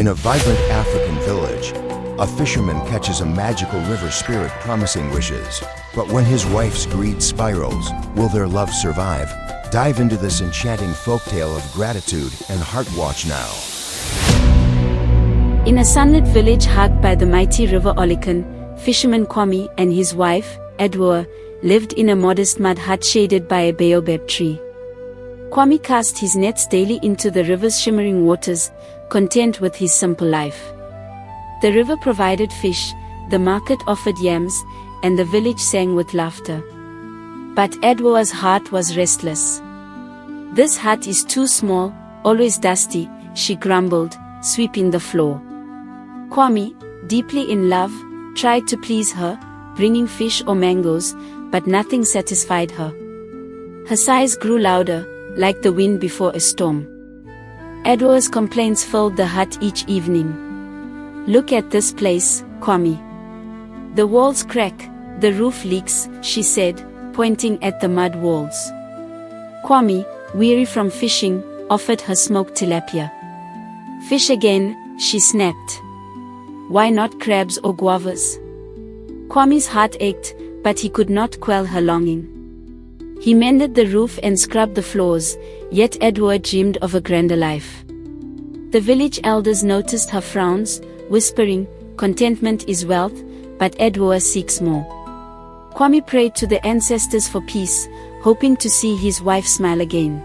In a vibrant African village, a fisherman catches a magical river spirit promising wishes. But when his wife's greed spirals, will their love survive? Dive into this enchanting folktale of gratitude and heart watch now. In a sunlit village hugged by the mighty river Akan, fisherman Kwame and his wife, Adwoa, lived in a modest mud hut shaded by a baobab tree. Kwame cast his nets daily into the river's shimmering waters, content with his simple life. The river provided fish, the market offered yams, and the village sang with laughter. But Adwoa's heart was restless. "This hut is too small, always dusty," she grumbled, sweeping the floor. Kwame, deeply in love, tried to please her, bringing fish or mangoes, but nothing satisfied her. Her sighs grew louder, like the wind before a storm. Adwoa's complaints filled the hut each evening. "Look at this place, Kwame. The walls crack, the roof leaks," she said, pointing at the mud walls. Kwame, weary from fishing, offered her smoked tilapia. "Fish again," she snapped. "Why not crabs or guavas?" Kwame's heart ached, but he could not quell her longing. He mended the roof and scrubbed the floors, yet Edoa dreamed of a grander life. The village elders noticed her frowns, whispering, "Contentment is wealth, but Edoa seeks more." Kwame prayed to the ancestors for peace, hoping to see his wife smile again.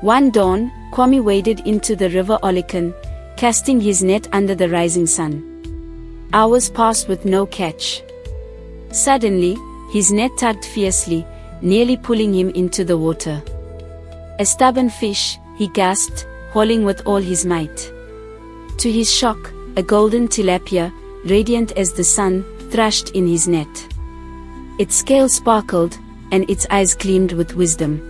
One dawn, Kwame waded into the river Akan, casting his net under the rising sun. Hours passed with no catch. Suddenly, his net tugged fiercely, nearly pulling him into the water. "A stubborn fish," he gasped, hauling with all his might. To his shock, a golden tilapia, radiant as the sun, thrashed in his net. Its scales sparkled, and its eyes gleamed with wisdom.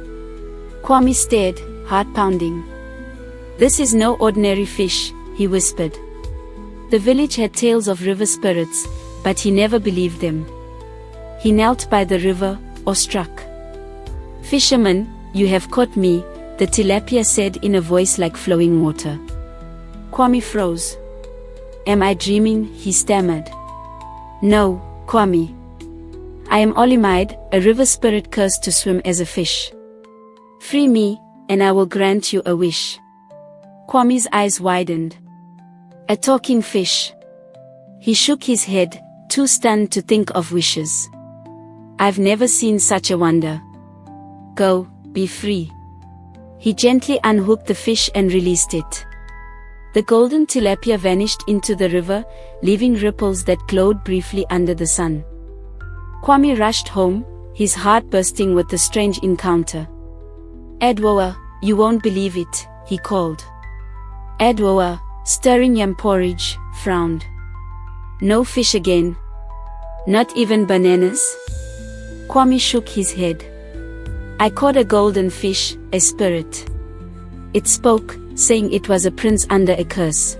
Kwame stared, heart pounding. "This is no ordinary fish," he whispered. The village had tales of river spirits, but he never believed them. He knelt by the river, awestruck. "Fisherman, you have caught me," the tilapia said in a voice like flowing water. Kwame froze. "Am I dreaming?" he stammered. "No, Kwame. I am Olimide, a river spirit cursed to swim as a fish. Free me, and I will grant you a wish." Kwame's eyes widened. "A talking fish?" He shook his head, too stunned to think of wishes. "I've never seen such a wonder. Go, be free." He gently unhooked the fish and released it. The golden tilapia vanished into the river, leaving ripples that glowed briefly under the sun. Kwame rushed home, his heart bursting with the strange encounter. "Adwoa, you won't believe it," he called. Adwoa, stirring yam porridge, frowned. "No fish again? Not even bananas?" Kwame shook his head. "I caught a golden fish, a spirit. It spoke, saying it was a prince under a curse.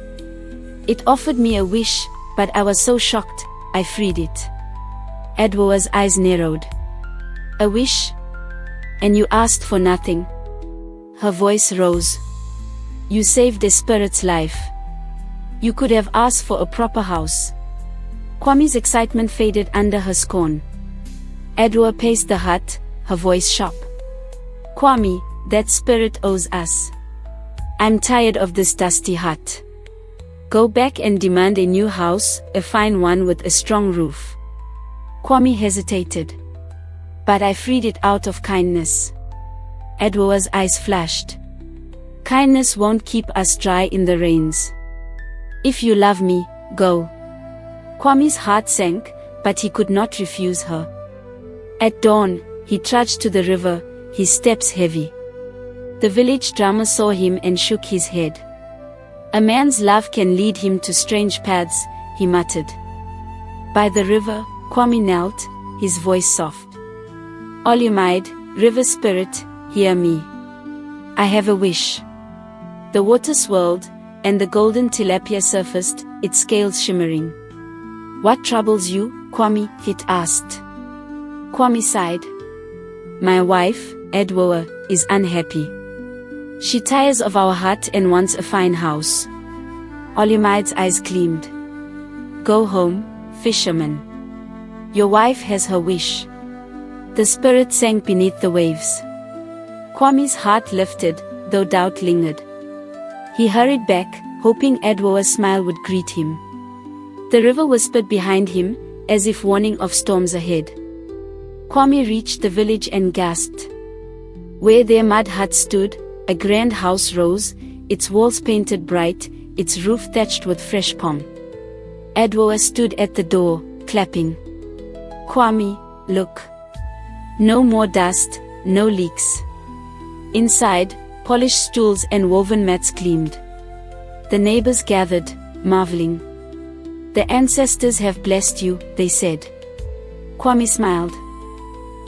It offered me a wish, but I was so shocked, I freed it." Adwoa's eyes narrowed. "A wish? And you asked for nothing?" Her voice rose. "You saved a spirit's life. You could have asked for a proper house." Kwame's excitement faded under her scorn. Adwoa paced the hut, her voice sharp. "Kwame, that spirit owes us. I'm tired of this dusty hut. Go back and demand a new house, a fine one with a strong roof." Kwame hesitated. "But I freed it out of kindness." Adwoa's eyes flashed. "Kindness won't keep us dry in the rains. If you love me, go." Kwame's heart sank, but he could not refuse her. At dawn, he trudged to the river, his steps heavy. The village drummer saw him and shook his head. "A man's love can lead him to strange paths," he muttered. By the river, Kwame knelt, his voice soft. "Olimide, river spirit, hear me. I have a wish." The water swirled, and the golden tilapia surfaced, its scales shimmering. "What troubles you, Kwame?" it asked. Kwame sighed. "My wife, Adwoa, is unhappy. She tires of our hut and wants a fine house. Olymide's eyes gleamed. Go home, fisherman. Your wife has her wish. The spirit sank beneath the waves. Kwame's heart lifted, though doubt lingered. He hurried back, hoping Adwoa's smile would greet him. The river whispered behind him, as if warning of storms ahead. Kwame reached the village and gasped. Where their mud hut stood, a grand house rose, its walls painted bright, its roof thatched with fresh palm. Adwoa stood at the door, clapping. Kwame, look. No more dust, no leaks. Inside, polished stools and woven mats gleamed. The neighbors gathered, marveling. The ancestors have blessed you, they said. Kwame smiled.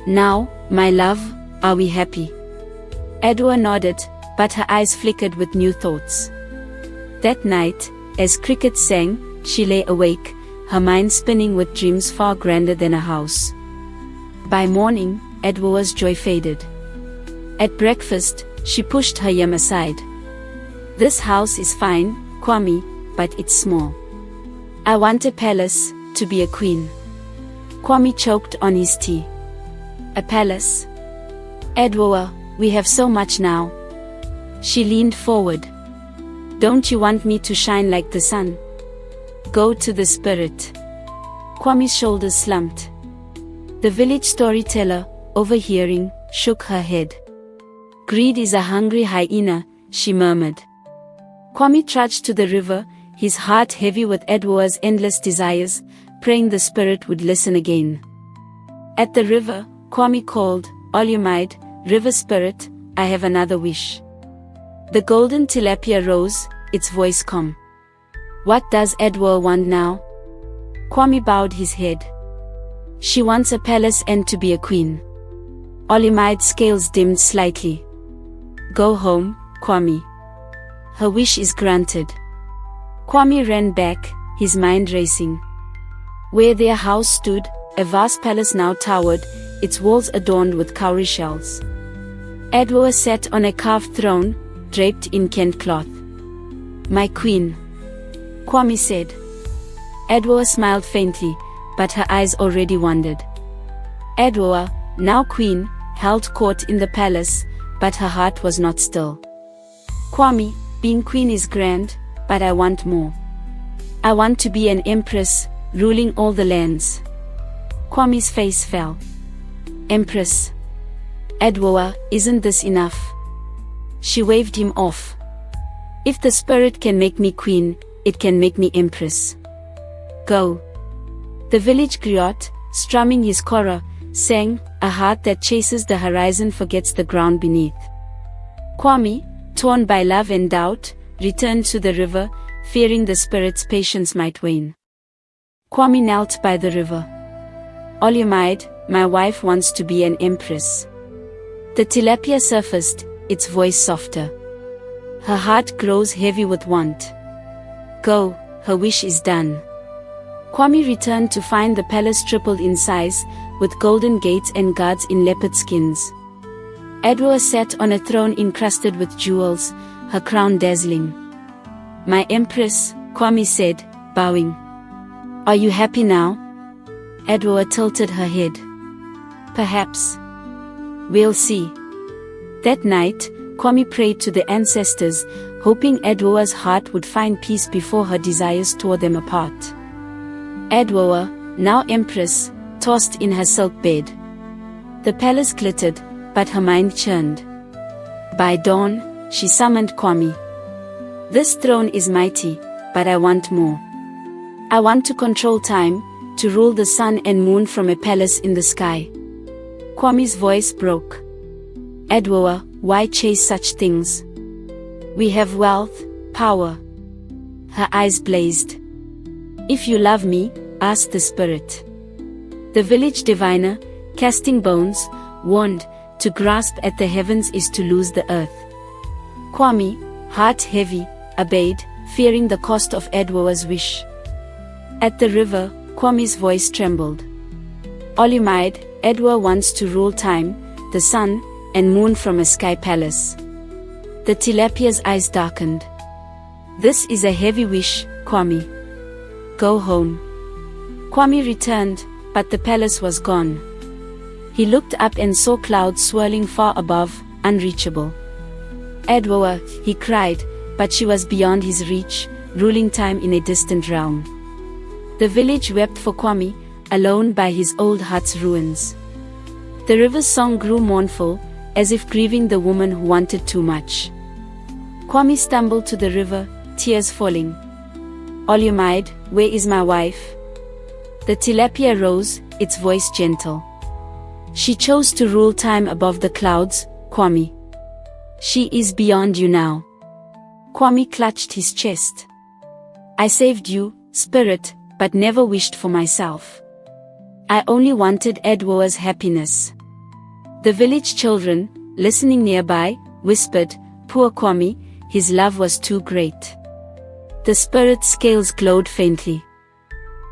Now, my love, are we happy? Edoa nodded, but her eyes flickered with new thoughts. That night, as crickets sang, she lay awake, her mind spinning with dreams far grander than a house. By morning, Adwoa's joy faded. At breakfast, she pushed her yam aside. This house is fine, Kwame, but it's small. I want a palace, to be a queen. Kwame choked on his tea. A palace? Adwoa, we have so much now. She leaned forward. Don't you want me to shine like the sun? Go to the spirit. Kwame's shoulders slumped. The village storyteller, overhearing, shook her head. Greed is a hungry hyena, she murmured. Kwame trudged to the river, his heart heavy with Adwoa's endless desires, praying the spirit would listen again. At the river, Kwame called, Olymide, river spirit, I have another wish. The golden tilapia rose, its voice calm. What does Adwoa want now? Kwame bowed his head. She wants a palace and to be a queen. Olymide's scales dimmed slightly. Go home, Kwame. Her wish is granted. Kwame ran back, his mind racing. Where their house stood, a vast palace now towered, its walls adorned with cowrie shells. Adwoa sat on a carved throne, draped in Kent cloth. My queen, Kwame said. Adwoa smiled faintly, but her eyes already wandered. Adwoa, now queen, held court in the palace, but her heart was not still. Kwame, being queen is grand, but I want more. I want to be an empress, ruling all the lands. Kwame's face fell. Empress. Adwoa, isn't this enough? She waved him off. If the spirit can make me queen, it can make me empress. Go. The village griot, strumming his kora, sang, a heart that chases the horizon forgets the ground beneath. Kwame, torn by love and doubt, returned to the river, fearing the spirit's patience might wane. Kwame knelt by the river. Olymide, my wife wants to be an empress. The tilapia surfaced, its voice softer. Her heart grows heavy with want. Go, her wish is done. Kwame returned to find the palace tripled in size, with golden gates and guards in leopard skins. Adwoa sat on a throne encrusted with jewels, her crown dazzling. My empress, Kwame said, bowing. Are you happy now? Adwoa tilted her head. Perhaps. We'll see. That night, Kwame prayed to the ancestors, hoping Adwoa's heart would find peace before her desires tore them apart. Adwoa, now empress, tossed in her silk bed. The palace glittered, but her mind churned. By dawn, she summoned Kwame. This throne is mighty, but I want more. I want to control time, to rule the sun and moon from a palace in the sky. Kwame's voice broke. Adwoa, why chase such things? We have wealth, power. Her eyes blazed. If you love me, ask the spirit. The village diviner, casting bones, warned, to grasp at the heavens is to lose the earth. Kwame, heart heavy, obeyed, fearing the cost of Adwoa's wish. At the river, Kwame's voice trembled. Olymide, Adwoa wants to rule time, the sun, and moon from a sky palace. The tilapia's eyes darkened. "This is a heavy wish, Kwame. Go home." Kwame returned, but the palace was gone. He looked up and saw clouds swirling far above, unreachable. "Adwoa," he cried, but she was beyond his reach, ruling time in a distant realm. The village wept for Kwame, alone by his old hut's ruins. The river's song grew mournful, as if grieving the woman who wanted too much. Kwame stumbled to the river, tears falling. "Olumide, where is my wife?" The tilapia rose, its voice gentle. "She chose to rule time above the clouds, Kwame. She is beyond you now." Kwame clutched his chest. "I saved you, spirit, but never wished for myself. I only wanted Adwoa's happiness." The village children, listening nearby, whispered, "Poor Kwame, his love was too great." The spirit's scales glowed faintly.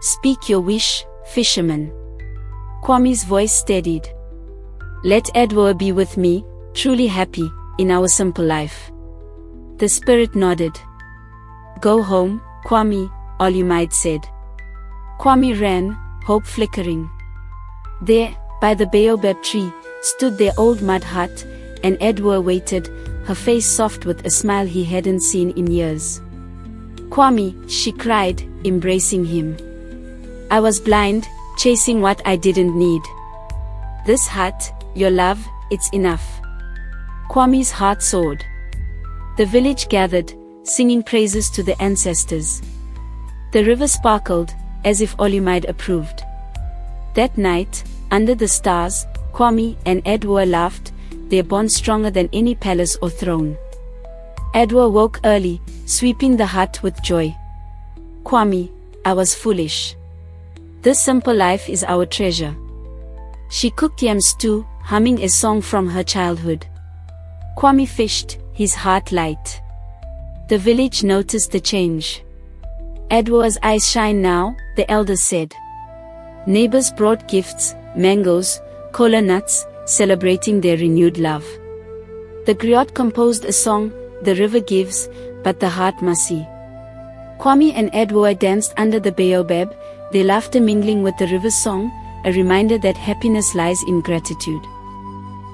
"Speak your wish, fisherman." Kwame's voice steadied. "Let Adwoa be with me, truly happy, in our simple life." The spirit nodded. "Go home, Kwame," Olumide said. Kwame ran, hope flickering. There, by the baobab tree, stood their old mud hut, and Adwoa waited, her face soft with a smile he hadn't seen in years. "Kwame," she cried, embracing him. "I was blind, chasing what I didn't need. This hut, your love, it's enough." Kwame's heart soared. The village gathered, singing praises to the ancestors. The river sparkled, as if Olumide approved. That night, under the stars, Kwame and Adwoa laughed, their bond stronger than any palace or throne. Adwoa woke early, sweeping the hut with joy. "Kwame, I was foolish. This simple life is our treasure." She cooked yam stew, humming a song from her childhood. Kwame fished, his heart light. The village noticed the change. "Adwoa's eyes shine now," the elders said. Neighbors brought gifts, mangoes, kola nuts, celebrating their renewed love. The griot composed a song, "The river gives, but the heart must see." Kwame and Adwoa danced under the baobab, their laughter mingling with the river's song, a reminder that happiness lies in gratitude.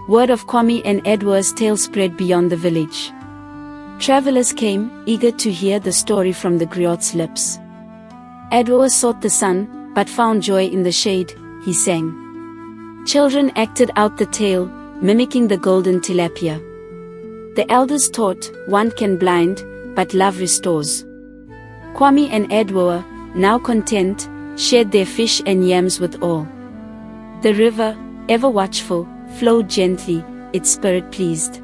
Word of Kwame and Adwoa's tale spread beyond the village. Travelers came, eager to hear the story from the griot's lips. Adwoa sought the sun, but found joy in the shade, he sang. Children acted out the tale, mimicking the golden tilapia. The elders taught, one can blind, but love restores. Kwame and Adwoa, now content, shared their fish and yams with all. The river, ever watchful, flowed gently, its spirit pleased.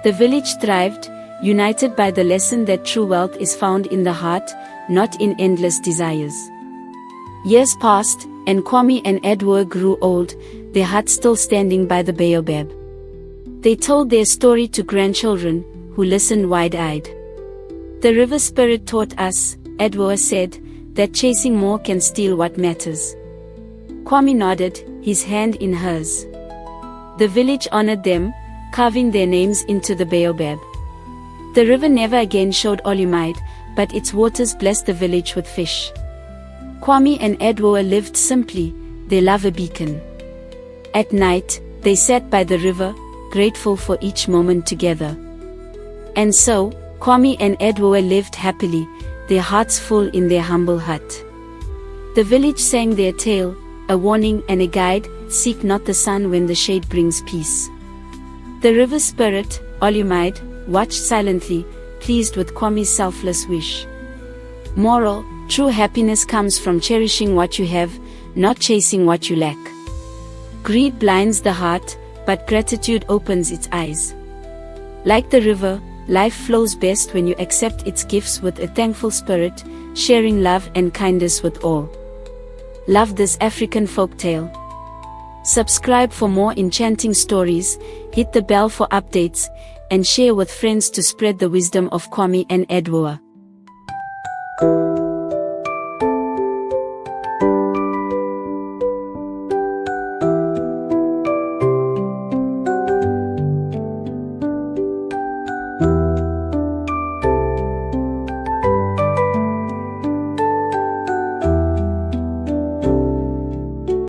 The village thrived, united by the lesson that true wealth is found in the heart, not in endless desires. Years passed, and Kwame and Adwoa grew old, their hut still standing by the baobab. They told their story to grandchildren, who listened wide-eyed. The river spirit taught us, Adwoa said, that chasing more can steal what matters. Kwame nodded, his hand in hers. The village honored them, carving their names into the baobab. The river never again showed Olumide, but its waters blessed the village with fish. Kwame and Adwoa lived simply, their love a beacon. At night, they sat by the river, grateful for each moment together. And so, Kwame and Adwoa lived happily, their hearts full in their humble hut. The village sang their tale, a warning and a guide, seek not the sun when the shade brings peace. The river spirit, Olumide, watched silently, pleased with Kwame's selfless wish. Moral, true happiness comes from cherishing what you have, not chasing what you lack. Greed blinds the heart, but gratitude opens its eyes. Like the river, life flows best when you accept its gifts with a thankful spirit, sharing love and kindness with all. Love this African folktale? Subscribe for more enchanting stories, hit the bell for updates, and share with friends to spread the wisdom of Kwame and Adwoa.